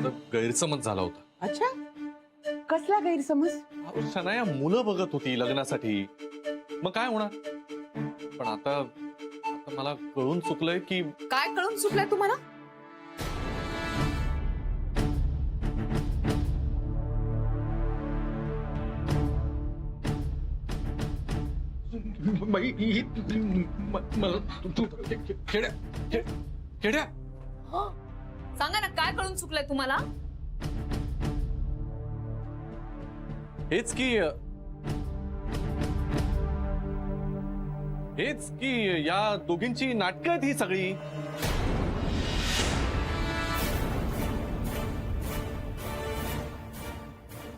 गैरसमज झाला होता. अच्छा, कसला गैरसमज? शनाया मुलं बघत होती लग्नासाठी, मग काय होणार. पण आता आता मला कळून चुकलंय की. काय कळून चुकलंय तुम्हाला? खेड्या सांगा ना, काय कळून चुकलंय तुम्हाला? हेच की या दोघींची नाटकं आहेत ही सगळी.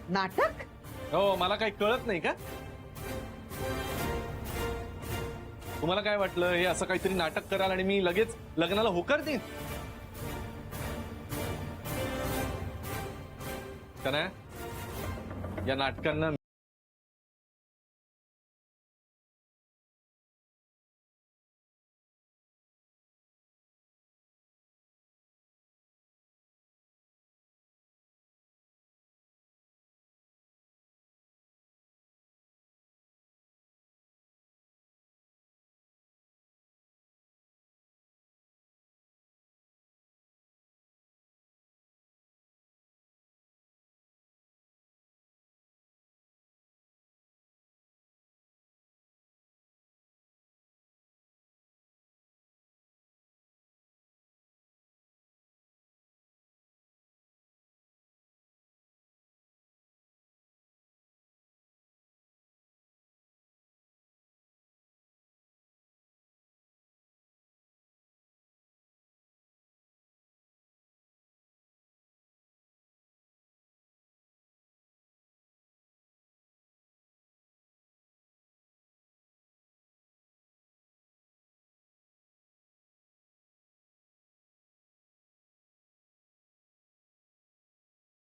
नाटक? हो, मला काही कळत नाही का? तुम्हाला काय वाटलं हे असं काहीतरी नाटक कराल आणि मी लगेच लग्नाला होकार देईन का नाही? या नाटकांना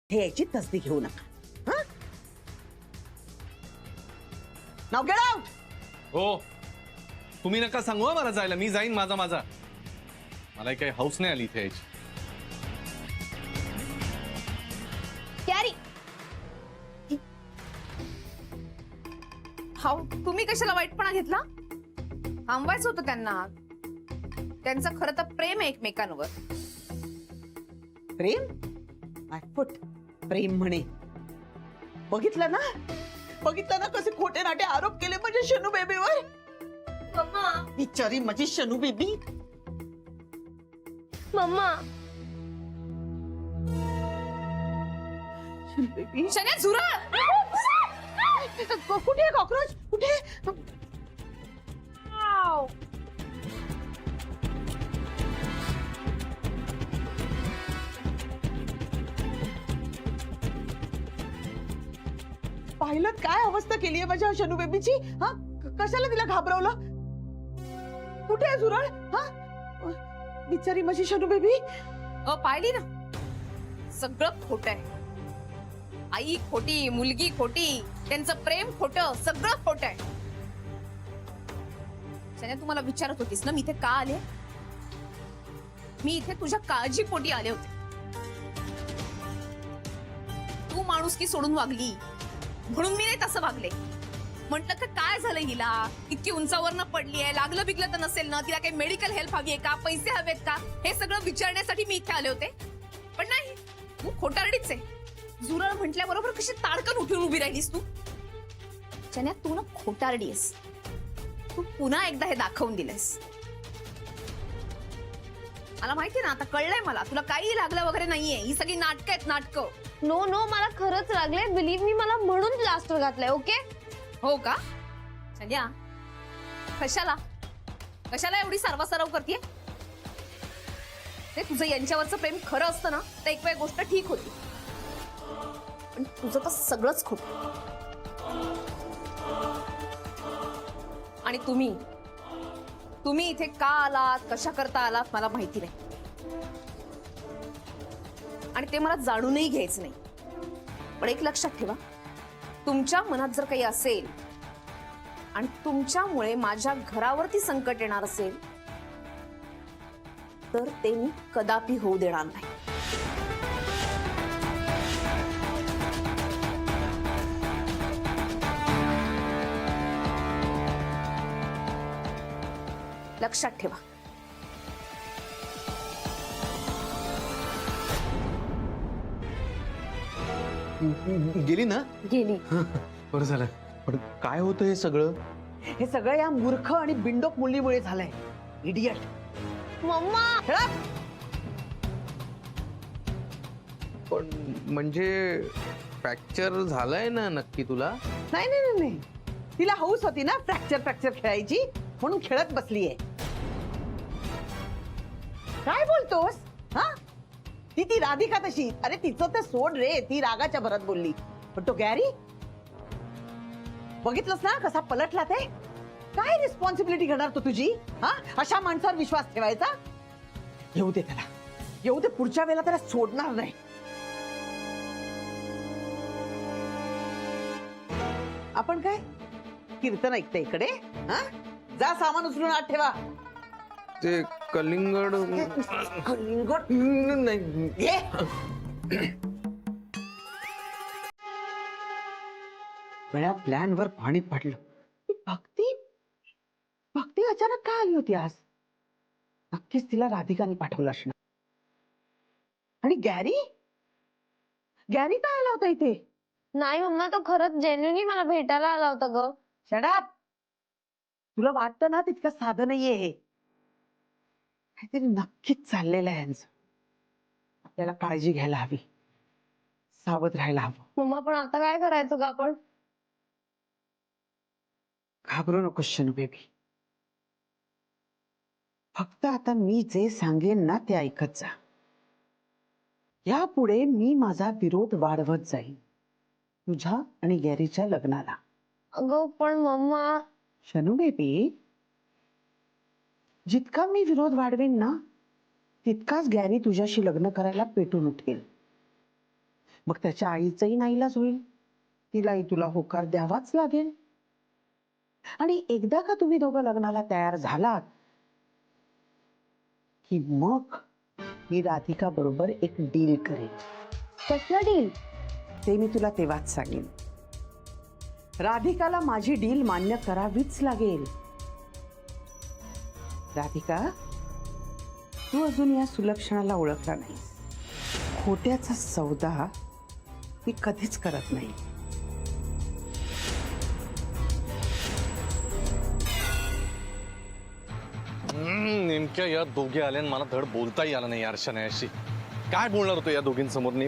हे याची तसदी घेऊ नका. हं? नाव गेट आउट. हो, तुम्ही नका सांगू हं मला जायला. मी जाईन माझा. मला काही हौस नाही आली इथे यायची. कॅरी, हाऊ तुम्ही कशाला वाईटपणा घेतला? थांबवायचं होतं त्यांना. त्यांचं खरं तर प्रेम आहे एकमेकांवर. प्रेम? माय फुट. प्रेम म्हणे. बघितलं ना कसे खोटे नाटे आरोप केले माझ्या शनू बेबीवर. मम्मा, बिचारी माझी शनू बेबी. मम्मा, शनू बेबी. शन्या, झुरळ! कुठे आहे कॉक्रोच? कुठे? आव. पाहिलं काय अवस्था केली आहे माझ्या शनू बेबीची? हा, कशाला तिला घाबरवलं? कुठे आहे झुरळ? हा, बिचारी माझी शनू बेबी. पाहिली ना, सगळं खोटं आहे. आई खोटी, मुलगी खोटी, त्यांचं प्रेम खोटं, सगळं खोटं आहे. शन्या, तू मला विचारत होतीस ना मी इथे का आले? मी इथे तुझ्या काळजीपोटी आले होते. तू माणुसकी सोडून वागली म्हणून मी नाही तसं वागले. म्हटलं तर काय झालं हिला? इतकी उंचावरनं पडली आहे, लागलं बिगलं तर नसेल ना? तिला काही मेडिकल हेल्प हवी आहे का? पैसे हवेत का? हे सगळं विचारण्यासाठी मी इथे आले होते. पण नाही, तू खोटारडीच आहे. झुरळ म्हटल्याबरोबर कशी ताडकन उठून उभी राहिलीस तू. चन्या, तू ना खोटारडी आहेस. तू पुन्हा एकदा हे दाखवून दिलंस. मला माहिती ना, आता कळलंय मला. तुला काही लागलं वगैरे नाहीये. ही सगळी नाटकं आहेत, नाटकं. नो, मला खरंच लागलंय. बिलीव्ह मी, मला म्हणून प्लास्टर घातलंय. ओके? हो का? संध्या, कशाला एवढी सारवासारव करतेय? ते तुझं यांच्यावरचं प्रेम खरं असतं ना तर एक वेळ गोष्ट ठीक होती. पण तुझं तर सगळंच खोट. आणि तुम्ही इथे का आलात, कशा करता आलात मला माहिती नाही. आणि ते मला जाणूनही घ्यायचं नाही. पण एक लक्षात ठेवा, तुमच्या मनात जर काही असेल आणि तुमच्यामुळे माझ्या घरावरती संकट येणार असेल तर ते मी कदापि होऊ देणार नाही. लक्षात ठेवा. गेली ना? गेली. बरं झालं. पण काय होतं हे सगळं? हे सगळं या मूर्ख आणि बिंडोक मुलीमुळे झालंय. इडियट. मम्मा पण म्हणजे फ्रॅक्चर झालाय ना नक्की तुला? नाही नाही नाही नाही, तिला हौस होती ना फ्रॅक्चर फ्रॅक्चर खेळायची, म्हणून खेळत बसलीये. काय बोलतोस? हा, ती राधिका तशी. अरे तिचं ते सोड रे, ती रागाच्या भरात बोलली. पण तो गॅरी बघितलंस ना कसा पलटला ते? काय रिस्पॉन्सिबिलिटी घेणार तो तुझी? हा, अशा माणसावर विश्वास ठेवायचा? येऊ दे त्याला, येऊ दे, पुढच्या वेळेला त्याला सोडणार नाही. आपण काय कीर्तन ऐकते इकडे? हा, जा सामान उचलून आत ठेवा. ते कलिंगड कलिंगड नाही. ये. बऱ्या प्लॅन वर पाणी पडलं. भक्ती भक्ती अचानक काय आली होती आज? नक्कीच तिला राधिकाने पाठवलं असणार. आणि गॅरी गॅरी काय आला होता इथे? नाही मम्मा, तो खरंच जेन्युइनली मला भेटायला आला होता ग. शडाप. तुला वाटतं ना तितकं साधं नाहीये हे. काहीतरी नक्कीच चाललेलं आहे यांचं. आपल्याला काळजी घ्यायला हवी, सावध राहायला हवं. मम्मा पण आता काय करायचं ग आपण? घाबरू नको शनू बेबी. फक्त आता मी जे सांगेन ना ते ऐकत जा. यापुढे मी माझा विरोध वाढवत जाईन तुझ्या आणि गॅरीच्या लग्नाला. अगं पण मम्मा. शनू बेबी, जितका मी विरोध वाढवेन ना तितकाच गॅरी तुझ्याशी लग्न करायला पेटून उठेल. मग त्याच्या आईचंही नाईलाज होईल, तिलाही तुला होकार द्यावाच लागेल. आणि एकदा का तुम्ही दोघं लग्नाला तयार झालात की मग मी राधिका बरोबर एक डील करेन. कसला डील? ते मी तुला तेव्हाच सांगेन. राधिकाला माझी डील मान्य करावीच लागेल. राधिका, तू अजून या सुलक्षणाला ओळखला नाही. खोट्याचा सौदा मी कधीच करत नाही. नेमक्या या दोघे आल्या आणि मला धड बोलताही आलं नाही यार शनायाशी. काय बोलणार होतो या दोघींसमोर मी?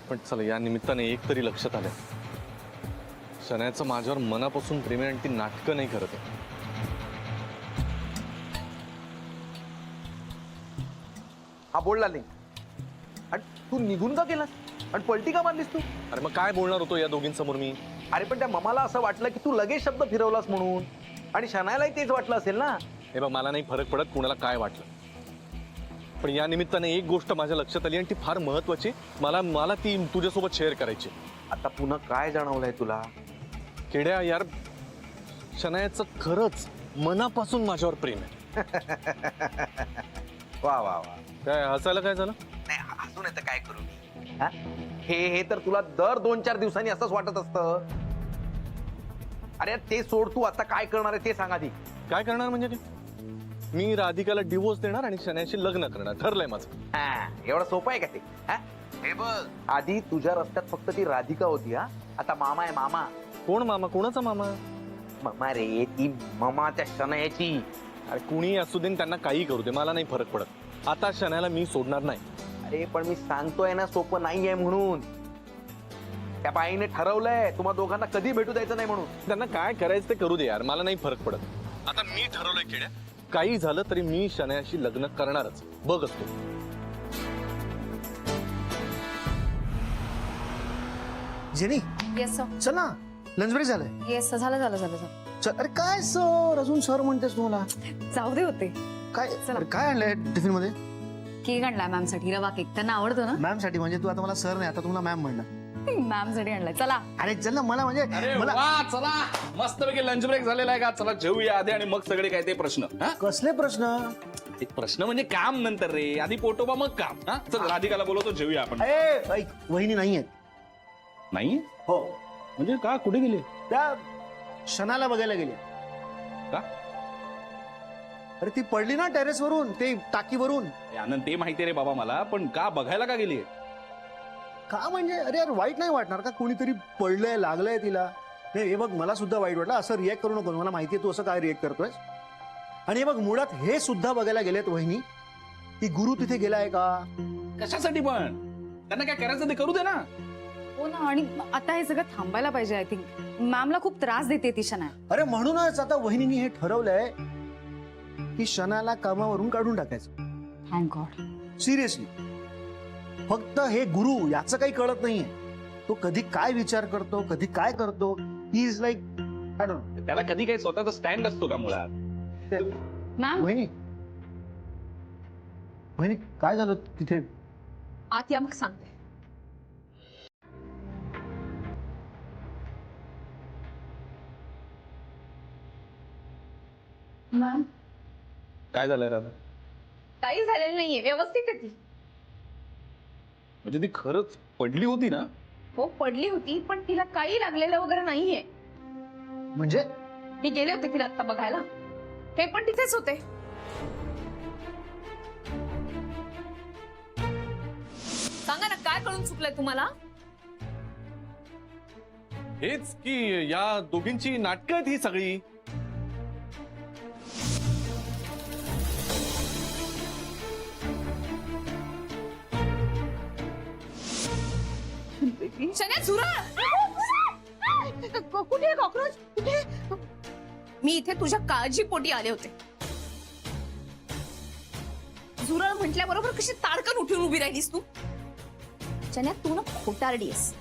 पण चला, या निमित्ताने एक तरी लक्षात आलं, शनायाचं माझ्यावर मनापासून प्रेम आहे आणि ती नाटकं नाही करत आहे. हा बोलला नाही. आणि तू निघून का गेलास आणि पलटी का मारलीस तू? अरे मग काय बोलणार होतो या दोघींसमोर मी? अरे पण त्या ममाला असं वाटलं की तू लगेच शब्द फिरवलास म्हणून, आणि शनायलाही तेच वाटलं असेल ना. हे बघ, मला नाही फरक पडत कुणाला काय वाटलं, पण या निमित्ताने एक गोष्ट माझ्या लक्षात आली आणि ती फार महत्वाची. मला ती तुझ्यासोबत शेअर करायची. आता पुन्हा काय जाणवलंय तुला? किड्या यार, शनायाचं खरंच मनापासून माझ्यावर प्रेम आहे. वा वा वा. काय हसायला काय झालं? नाही, हसून येतं काय करू मी? हा? हे तर तुला दर 2-4 दिवसांनी असंच वाटत असतं. अरे ते सोड, तू आता काय करणार आहे ते सांग आधी. काय करणार म्हणजे ते? मी राधिकाला डिवोर्स देणार आणि शनायाशी लग्न करणार, ठरलंय माझं. हा, एवढं सोपं आहे का ते? हा? हे बघ, आधी तुझ्या रस्त्यात फक्त ती राधिका होती. हा, आता मामा आहे. मामा कोण मामा? कोणाचा मामा? मामा रे, ती मामाच्या शनायाची. अरे कुणी असू दे, त्यांना काही करू दे, मला नाही फरक पडत. आता शनायाला मी सोडणार नाही. अरे पण मी सांगतोय ना, सोपं नाहीये म्हणून. त्या बाईने ठरवलंय तुम्हा दोघांना कधी भेटू द्यायचं नाही म्हणून. त्यांना काय करायचं ते करू दे यार, मला नाही फरक पडत. आता मी ठरवलंय किड्या, काही झालं तरी मी शनायाशी लग्न करणारच. बघ असतो. Jenny, yes sir. चल ना, लंच ब्रेक झालंय. येस सर, झालं. चल. अरे काय सर, अजून सर म्हणतेस तुम्हाला? जाऊ दे होते. काय चला. अरे काय आणलंय टिफिन मध्ये? केक आणलाय मॅम साठी, रवा केक. त्यांना आवडतो ना? मॅम साठी म्हणजे? तू आता मला सर नाही, आता तुम्हाला मॅम म्हणणार. मॅम साठी आणलाय. चला. अरे चल ना, मला म्हणजे मला वा, चला मस्तपैकी लंच ब्रेक झालेला आहे का? चला जेऊया आधी आणि मग सगळे काय ते प्रश्न. हा? कसले प्रश्न? एक प्रश्न म्हणजे काम नंतर रे, आधी पोटोबा मग काम. हा, चल राधिकाला बोलवतो, जेऊया आपण. ऐक, वहिनी नाहीयेत. नाही हो, म्हणजे का? कुठे गेले? त्या क्षणाला बघायला गेले. का? अरे ती पडली ना टेरेस वरून, ते टाकीवरून. आनंद ते माहिती रे बाबा मला, पण का बघायला का गेली? का म्हणजे अरे यार वाईट नाही वाटणार का? कोणीतरी पडलंय, लागलंय तिला. नाही हे बघ, मला सुद्धा वाईट वाटलं. असं रिॲक्ट करू नको, मला माहितीये तू असं काय रिॲक्ट करतोय. आणि हे बघ, मुळात हे सुद्धा बघायला गेलेत वहिनी की गुरु तिथे गेलाय का. कशासाठी पण? त्यांना काय करायचं ते करू दे ना. हो ना, आणि आता हे सगळं थांबायला पाहिजे. आय थिंक मॅमला खूप त्रास देते ती शनाया. अरे म्हणूनच आता वहिनीने हे ठरवलंय की शनाला कामावरून काढून टाकायचं. Thank God. सिरियसली. फक्त हे गुरु याचं काही कळत नाहीये. तो कधी काय विचार करतो, कधी काय करतो. He is like I don't know. त्याला कधी काही स्वतःचा स्टँड असतो का मुळात? मॅम वहिनी वहिनी काय झालं तिथे? आत या, मग सांगते. मॅम काय झालंय राधा? काही झालेलं नाहीये, व्यवस्थित आहे ती. म्हणजे ती खरंच पडली होती ना? हो पडली होती, पण तिला काही लागलेलं वगैरे नाहीये. म्हणजे मी गेले होते तिला आता बघायला, हे पण तिथेच होते. सांगा ना, काय कळून चुकलंय तुम्हाला? हेच की या दोघींची नाटकं आहेत ही सगळी. शन्या, झुरळ! कुठे कॉक्रोच? कुठे? मी इथे तुझ्या काळजीपोटी आले होते. झुरळ म्हटल्याबरोबर कशी ताडकन उठून उभी राहिलीस तू? शन्या, तू ना खोटारडी आहेस.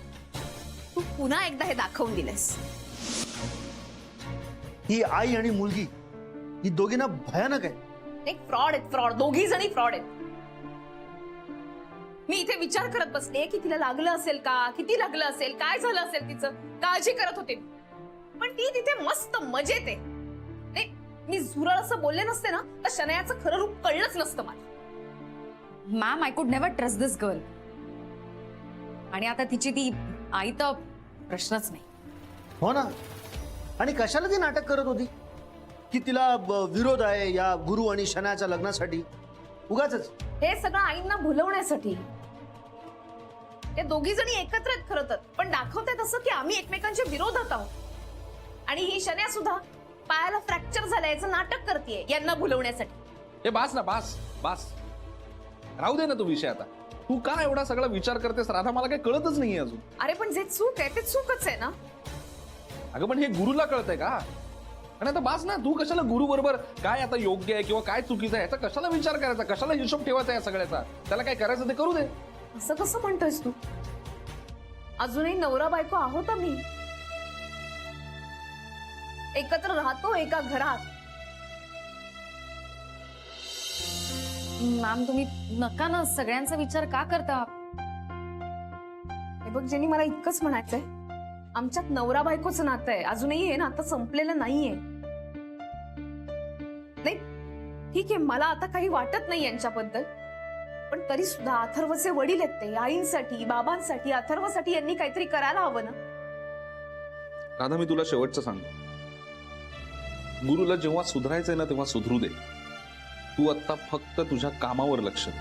तू पुन्हा एकदा हे दाखवून दिलंस. ही आई आणि मुलगी ही दोघींना भयानक आहे. एक फ्रॉड आहेत, फ्रॉड. दोघी जणी फ्रॉड आहेत. मी इथे विचार करत बसले की तिला लागलं असेल का, किती लागलं असेल, काय झालं असेल, तिचं काळजी करत होते. पण ती तिथे मस्त मजेत आहे. नाही, मी झुरळ असं बोलले नसते ना, तर शनयाचं खरं रूप कळलंच नसतं मला. Ma'am, I could never trust this girl. आणि आता तिची ती आई तर प्रश्नच नाही. हो ना. आणि कशाला ती नाटक करत होती की तिला विरोध आहे या गुरु आणि शनाच्या लग्नासाठी. उगाचच. हे सगळं आईंना भुलवण्यासाठी. ते दोघी जणी एकत्र आहेत खरं तर, पण दाखवतात असं की आम्ही एकमेकांच्या विरोधात आहोत. आणि ही शन्या सुद्धा पायाला फ्रॅक्चर झालं याचं नाटक करतेय यांना भुलवण्यासाठी. हे बास ना, बास बास. राहू दे ना तो विषय आता. तू का एवढा सगळा विचार करतेस राधा? मला काही कळतच नाहीये अजून. अरे पण जे चूक आहे ते चूकच आहे ना. अगं पण हे गुरुला कळतंय का? आणि आता बास ना, तू कशाला गुरु बरोबर काय आता योग्य आहे किंवा काय चुकीचं आहे याचा कशाला विचार करायचा, कशाला हिशोब ठेवायचा या सगळ्याचा? त्याला काय करायचं ते करू दे. असं कसं म्हणतोयस तू? अजूनही नवरा बायको आहोत आम्ही. एकत्र राहतो एका घरात. मॅम, तुम्ही नका ना, सगळ्यांचा विचार का करता? हे बघ जेनी, मला इतकंच म्हणायचंय, आमच्यात नवरा बायकोचं नातं आहे. अजूनही हे नातं संपलेलं नाहीये. नाही ठीक आहे, मला आता काही वाटत नाही यांच्याबद्दल. पण तरी सुद्धा अथर्वचे वडील आहेत ते. आईंसाठी, बाबांसाठी, अथर्वसाठी यांनी काहीतरी करायला हवं ना. राधा, मी तुला शेवटचं सांगतो, गुरुला जेव्हा सुधारायचंय ना तेव्हा सुधरू दे. तू आता फक्त तुझ्या कामावर लक्ष दे.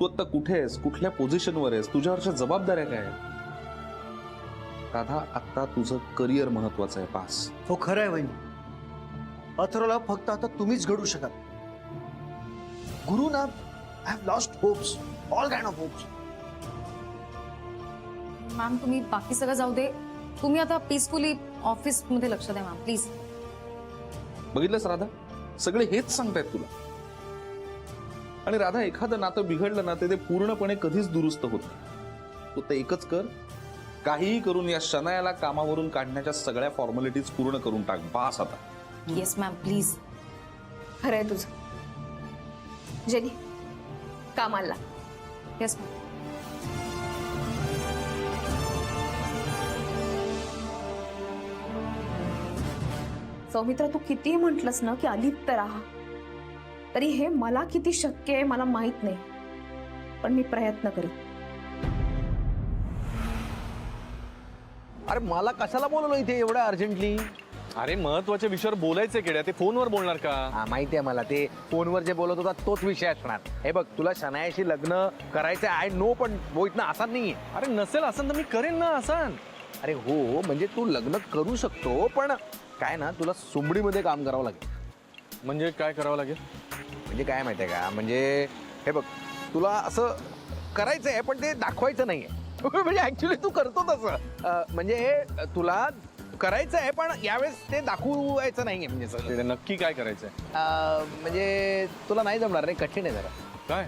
तू आता कुठे आहेस, कुठल्या पोझिशनवर आहेस, तुझ्यावरच्या जबाबदाऱ्या काय आहेत? राधा, आता तुझं करिअर महत्वाचं आहे. पास. हो खरं आहे वहिनी. अथर्वला फक्त आता तुम्हीच घडू शकाल. गुरु ना, I have lost hopes, all kind of hopes. Ma'am, तुम्ही बाकी सगळं जाऊ दे. तुम्ही आता पीसफुली ऑफिस मध्ये लक्ष द्या मॅम, प्लीज. बघितलंस राधा, सगळे हेच सांगतायत तुला. आणि राधा, एखादं नातं बिघडलं ना ते पूर्णपणे कधीच दुरुस्त होत नाही. तू तर एकच कर, काहीही करून या शनायाला कामावरून काढण्याच्या सगळ्या फॉर्मॅलिटीज पूर्ण करून टाक. बास आता. Yes ma'am, please. खरंय तुझं. जेनी, कामाला. Yes ma'am. सौमित्रा, तू कितीही म्हटलंस ना की अलिप्त राहा, तरी हे मला किती शक्य आहे मला माहित नाही. पण मी प्रयत्न करेन. अरे मला कशाला बोलवलं इथे एवढ्या अर्जंटली? अरे महत्वाच्या विषयावर बोलायचंय केड्या, ते फोनवर बोलणार का? हा माहिती आहे मला, ते फोनवर जे बोलत होता तोच विषय असणार. हे बघ, तुला शनायाशी लग्न करायचं आय नो, पण मोहित ना असा नाहीये. अरे नसेल असं तर मी करेन ना असं. अरे हो, म्हणजे तू लग्न करू शकतो, पण काय ना, तुला सुमडीमध्ये काम करावं लागेल. म्हणजे काय करावं लागेल? म्हणजे काय माहितीये का, म्हणजे हे बघ, तुला असं करायचंय पण ते दाखवायचं नाहीये. म्हणजे ऍक्च्युली तू करतो तसं. म्हणजे तुला करायचं आहे पण यावेळेस ते दाखवायचं नाहीये. म्हणजे सगळं. ते नक्की काय करायचंय? म्हणजे तुला नाही जमणार रे, कठीण आहे जरा. काय?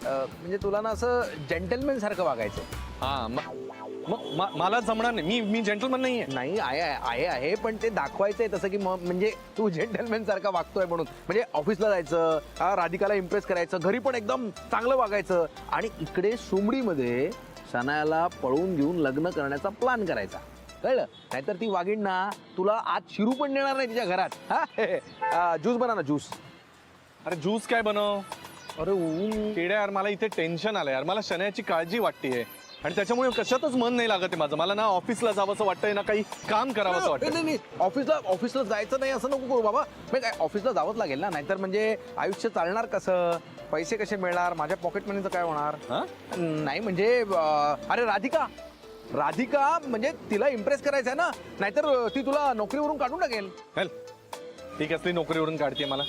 म्हणजे तुला ना असं जेंटलमॅन सारखं वागायचं. हा मला जमणार नाही. मी जेंटलमॅन नाहीये. नाही, आहे पण ते दाखवायचंय तसं की म्हणजे तू जेंटलमॅन सारखा वागतोय म्हणून. म्हणजे ऑफिसला जायचं, राधिकाला इम्प्रेस करायचं, घरी पण एकदम चांगलं वागायचं, आणि इकडे सुमडीमध्ये सनायाला पळवून घेऊन लग्न करण्याचा प्लॅन करायचा. कळलं? नाहीतर ती वागीण ना तुला आज शिरू पण देणार नाही तिच्या घरात. हा ज्यूस बना ना, ज्यूस. अरे ज्यूस काय बनव? अरे केड्या यार, मला इथे टेन्शन आलंय यार. मला शनायाची काळजी वाटतेय आणि त्याच्यामुळे कशातच मन नाही लागत आहे माझं. मला ना ऑफिसला जावं असं वाटतंय ना काही काम करावं असं वाटतं. नाही, ऑफिसला जायचं नाही असं नको करू बाबा. म्हणजे काय, ऑफिसला जावंच लागेल ना, नाहीतर म्हणजे आयुष्य चालणार कसं, पैसे कसे मिळणार, माझ्या पॉकेट मनीचं काय होणार. नाही म्हणजे अरे राधिका म्हणजे तिला इम्प्रेस करायचं आहे ना, नाहीतर ती तुला नोकरीवरून काढून टाकेल. हॅल, ती कसली नोकरीवरून काढते मला?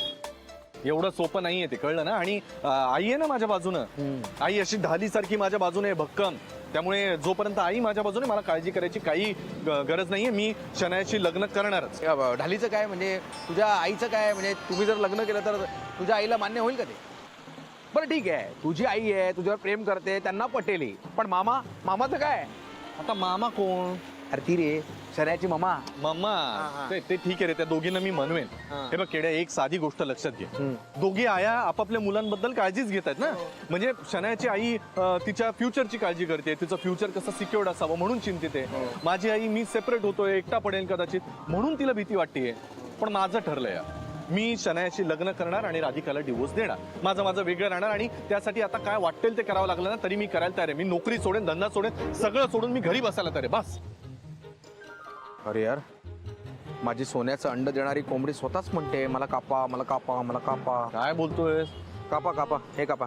एवढं सोपं नाहीये ते, कळलं ना? आणि आई आहे ना माझ्या बाजूनं. आई अशी ढालीसारखी माझ्या बाजूने आहे, भक्कम. त्यामुळे जोपर्यंत आई माझ्या बाजूने, मला काळजी करायची काही गरज नाहीये. मी शनायाशी लग्न करणारच. ढालीचं काय म्हणजे, तुझ्या आईचं काय म्हणजे, तुम्ही जर लग्न केलं तर तुझ्या आईला मान्य होईल का ते? बरं ठीक आहे, तुझी आई आहे, तुझ्यावर प्रेम करते, त्यांना पटेल. पण मामाचं काय? आता मामा कोण? अरे ती रे, शनायाची मामा. ते ठीक आहे रे, त्या दोघींना मी म्हणवेन. हे बघ केड्या, एक साधी गोष्ट लक्षात घे. दोघी आया आपापल्या मुलांबद्दल काळजीच घेत आहेत ना. म्हणजे शनायाची आई तिच्या फ्युचरची काळजी करते, तिचं फ्युचर कसं सिक्युअर्ड असावं म्हणून चिंतित आहे. माझी आई, मी सेपरेट होतोय, एकटा पडेल कदाचित म्हणून तिला भीती वाटतेय. पण माझं ठरलंय, मी शनायाशी लग्न करणार आणि राधिकाला डिवोर्स देणार. माझं वेगळं राहणार, आणि त्यासाठी आता काय वाटेल ते करावं लागलं ना तरी मी करायला तयार आहे. मी नोकरी सोडेन, धंदा सोडेन, सगळं सोडून मी घरी बसायला तयार आहे. बस. अरे यार, माझी सोन्याचं अंड देणारी कोंबडी स्वतःच म्हणते मला कापा, मला कापा, मला कापा. काय बोलतोय? कापा, हे कापा.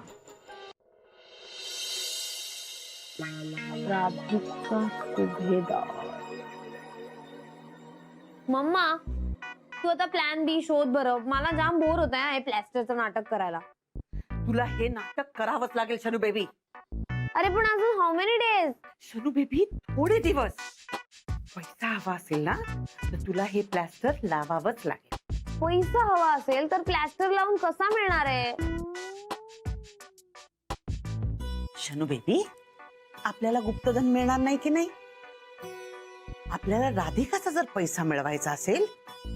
मम्मा, तू आता प्लॅन बी शोध बरं. मला जाम बोर होत आहे हे प्लॅस्टरचं नाटक करायला. तुला हे नाटक करावंच लागेल शनू बेबी. अरे पण अजून how many days? Shanu baby, थोडे दिवस. पैसा हवा असेल ना तर तुला हे प्लॅस्टर लावावंच लागेल. पैसा हवा असेल तर प्लॅस्टर लावून कसा मिळणार आहे? शनू बेबी, आपल्याला गुप्तधन मिळणार नाही की नाही? आपल्याला राधिकाचा जर पैसा मिळवायचा असेल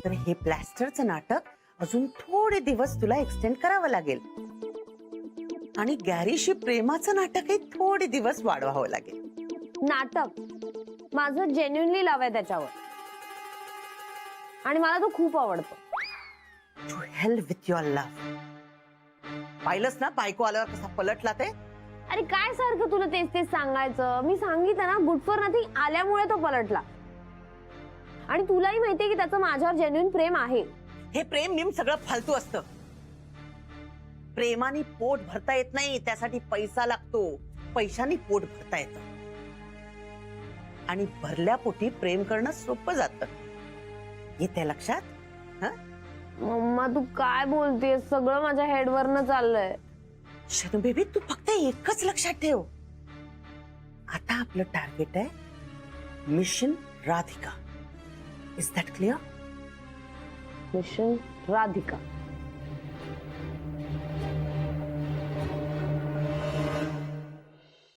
तर हे प्लॅस्टरचं नाटक अजून थोडे दिवस तुला एक्सटेंड करावं लागेल, आणि गॅरीशी प्रेमाचं नाटकही थोडे दिवस वाढवावं लागेल. नाटक माझं जेन्युइनली लव आहे त्याच्यावर, आणि मला तो खूप आवडतो. To help with your love. पाहिलंस ना बायको आल्यावर कसा पलटला ते? अरे काय सारखं तुला तेच तेच सांगायचं? मी सांगितलं ना, गुड फॉर नथिंग आल्यामुळे तो पलटला. आणि तुलाही माहितीये की त्याचं माझ्यावर जेन्युइन प्रेम आहे. हे प्रेम निम सगळं फालतू असतं. प्रेमाने पोट भरता येत नाही, त्यासाठी पैसा लागतो. पैशाने पोट भरता येतं, आणि भरल्या पोटी प्रेम करणं सोपं जातं. येते लक्षात? मम्मा तू काय बोलतेस? सगळं माझ्या हेडवरनं चाललंय. शनू बेबी, तू फक्त एकच लक्षात ठेव. आता आपलं टार्गेट आहे mission Radhika. Is that clear? Mission Radhika.